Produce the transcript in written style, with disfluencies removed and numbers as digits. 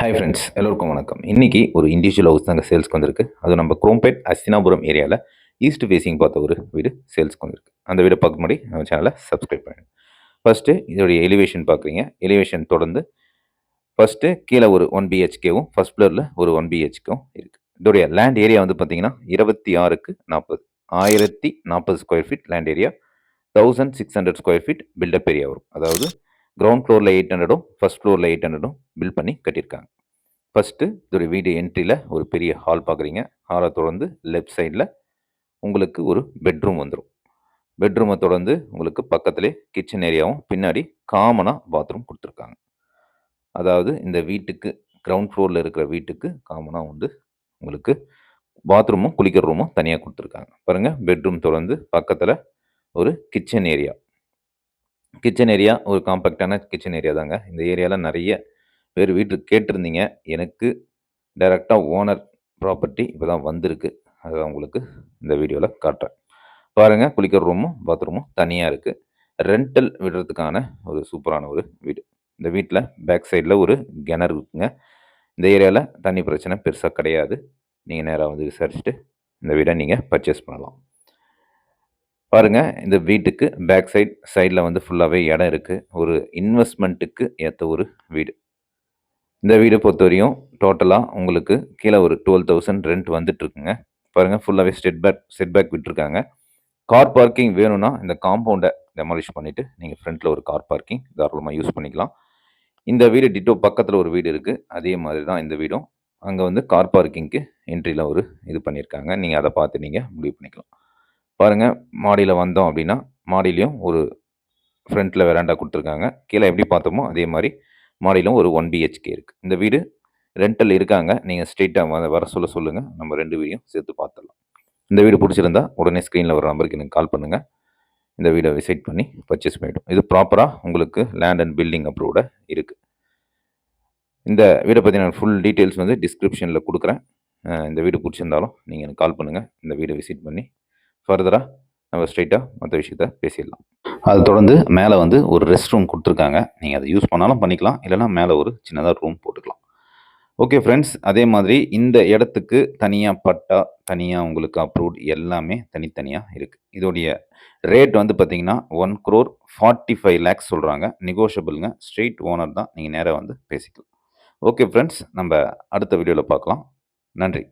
Hi friends, எல்லோருக்கும் வணக்கம். இன்னைக்கு ஒரு இண்டிவிஜுவல் ஹவுஸ் தாங்க சேல்ஸ்க்கு வந்திருக்கு. அதுவும் நம்ம குரோம்பேட் அஸ்தினாபுரம் ஏரியாவில் ஈஸ்ட் ஃபேஸிங் பார்த்த ஒரு வீடு சேல்ஸ்க்கு வந்திருக்கு. அந்த வீடை பார்க்க முன்னாடி நம்ம சேனலை சப்ஸ்கிரைப் பண்ணுங்கள். ஃபஸ்ட்டு இதோடைய எலிவேஷன் பார்க்குறீங்க. எலிவேஷன் தொடர்ந்து ஃபஸ்ட்டு கீழே ஒரு 1 பிஹெச்கேவும் ஃபஸ்ட் ஃப்ளோரில் ஒரு 1 பிஹெச்கேவும் இருக்குது. இதோடைய லேண்ட் ஏரியா வந்து பார்த்தீங்கன்னா 26க்கு 40 1040 square feet land area, 1600 square feet built up area வரும். அதாவது கிரவுண்ட் ஃப்ளோரில் 800ம் ஃபஸ்ட் ஃப்ளோரில் 800ம் பில்ட் பண்ணி கட்டியிருக்காங்க. ஃபஸ்ட்டு இதோடைய வீடு என்ட்ரியில் ஒரு பெரிய ஹால் பார்க்குறீங்க. ஹாலை தொடர்ந்து லெஃப்ட் சைடில் உங்களுக்கு ஒரு பெட்ரூம் வந்துடும். பெட்ரூமை தொடர்ந்து உங்களுக்கு பக்கத்துலேயே கிச்சன் ஏரியாவும் பின்னாடி காமனாக பாத்ரூம் கொடுத்துருக்காங்க. அதாவது இந்த வீட்டுக்கு கிரவுண்ட் ஃப்ளோரில் இருக்கிற வீட்டுக்கு காமனாக வந்து உங்களுக்கு பாத்ரூமும் குளிக்கிற ரூமும் தனியாக கொடுத்துருக்காங்க. பாருங்கள், பெட்ரூம் தொடர்ந்து பக்கத்தில் ஒரு கிச்சன் ஏரியா. கிச்சன் ஏரியா ஒரு காம்பேக்டான கிச்சன் ஏரியா தாங்க. இந்த ஏரியாவில் நிறைய பேர் வீட்டுக்கு கேட்டிருந்தீங்க. எனக்கு டைரெக்டாக ஓனர் ப்ராப்பர்ட்டி இப்போ தான் வந்திருக்கு. அதை உங்களுக்கு இந்த வீடியோவில் காட்டுறேன். பாருங்கள், குளிக்கிற ரூமும் பாத்ரூமும் தனியாக இருக்குது. ரெண்டல் விடுறதுக்கான ஒரு சூப்பரான ஒரு வீடு. இந்த வீட்டில் பேக் சைடில் ஒரு கிணறு இருக்குங்க. இந்த ஏரியாவில் தண்ணி பிரச்சனை பெருசாக கிடையாது. நீங்கள் நேராக வந்து விசாரிச்சுட்டு இந்த வீடை நீங்கள் பர்ச்சேஸ் பண்ணலாம். பாருங்கள், இந்த வீட்டுக்கு பேக் சைடில் வந்து ஃபுல்லாகவே இடம் இருக்குது. ஒரு இன்வெஸ்ட்மெண்ட்டுக்கு ஏற்ற ஒரு வீடு. இந்த வீடை பொறுத்தவரையும் டோட்டலாக உங்களுக்கு கீழே ஒரு 12,000 ரெண்ட் வந்துட்டுருக்குங்க. பாருங்கள், ஃபுல்லாகவே செட்பேக் விட்டுருக்காங்க. கார் பார்க்கிங் வேணும்னா இந்த காம்பவுண்டை டெமாலிஷ் பண்ணிவிட்டு நீங்கள் ஃப்ரண்ட்டில் ஒரு கார் பார்க்கிங் தாராளமாக யூஸ் பண்ணிக்கலாம். இந்த வீடு டிட்டோ பக்கத்தில் ஒரு வீடு இருக்குது. அதே மாதிரி தான் இந்த வீடும். அங்கே வந்து கார் பார்க்கிங்க்கு என்ட்ரியில் ஒரு இது பண்ணியிருக்காங்க. நீங்கள் அதை பார்த்து நீங்கள் முடிவு பண்ணிக்கலாம். பாருங்கள், மாடியில் வந்தோம் அப்படின்னா மாடியிலையும் ஒரு ஃப்ரண்ட்டில் வெராண்டா கொடுத்துருக்காங்க. கீழே எப்படி பார்த்தோமோ அதே மாதிரி மாடியிலும் ஒரு 1 பிஹெச்கே இருக்குது. இந்த வீடு ரெண்டல் இருக்காங்க. நீங்கள் ஸ்ட்ரெயிட்டாக வர சொல்லுங்கள். நம்ம 2 வீடையும் சேர்த்து பார்த்துடலாம். இந்த வீடு பிடிச்சிருந்தா உடனே ஸ்க்ரீனில் வர நம்பருக்கு எனக்கு கால் பண்ணுங்கள். இந்த வீடை விசிட் பண்ணி பர்ச்சேஸ் பண்ணிவிடும். இது ப்ராப்பராக உங்களுக்கு லேண்ட் அண்ட் பில்டிங் அப்ரூவ்டாக இருக்குது. இந்த வீடை பற்றின ஃபுல் டீட்டெயில்ஸ் வந்து டிஸ்கிரிப்ஷனில் கொடுக்குறேன். இந்த வீடு பிடிச்சிருந்தாலும் நீங்கள் எனக்கு கால் பண்ணுங்கள். இந்த வீடை விசிட் பண்ணி ஃபர்தராக நம்ம ஸ்ட்ரெயிட்டாக மற்ற விஷயத்த பேசிடலாம். அது தொடர்ந்து மேலே வந்து ஒரு ரெஸ்ட் ரூம் கொடுத்துருக்காங்க. நீங்கள் அதை யூஸ் பண்ணாலும் பண்ணிக்கலாம், இல்லைனா மேலே ஒரு சின்னதாக ரூம் போட்டுக்கலாம். ஓகே ஃப்ரெண்ட்ஸ், அதே மாதிரி இந்த இடத்துக்கு தனியாக பட்டா, தனியாக உங்களுக்கு அப்ரூவ்ட் எல்லாமே தனித்தனியாக இருக்குது. இதோடைய ரேட் வந்து பார்த்தீங்கன்னா 1,45 lakhs சொல்கிறாங்க. நெகோஷியபிளுங்க. ஸ்ட்ரெயிட் ஓனர் தான். நீங்கள் நேராக வந்து பேசிக்கலாம். ஓகே ஃப்ரெண்ட்ஸ், நம்ம அடுத்த வீடியோவில் பார்க்கலாம். நன்றி.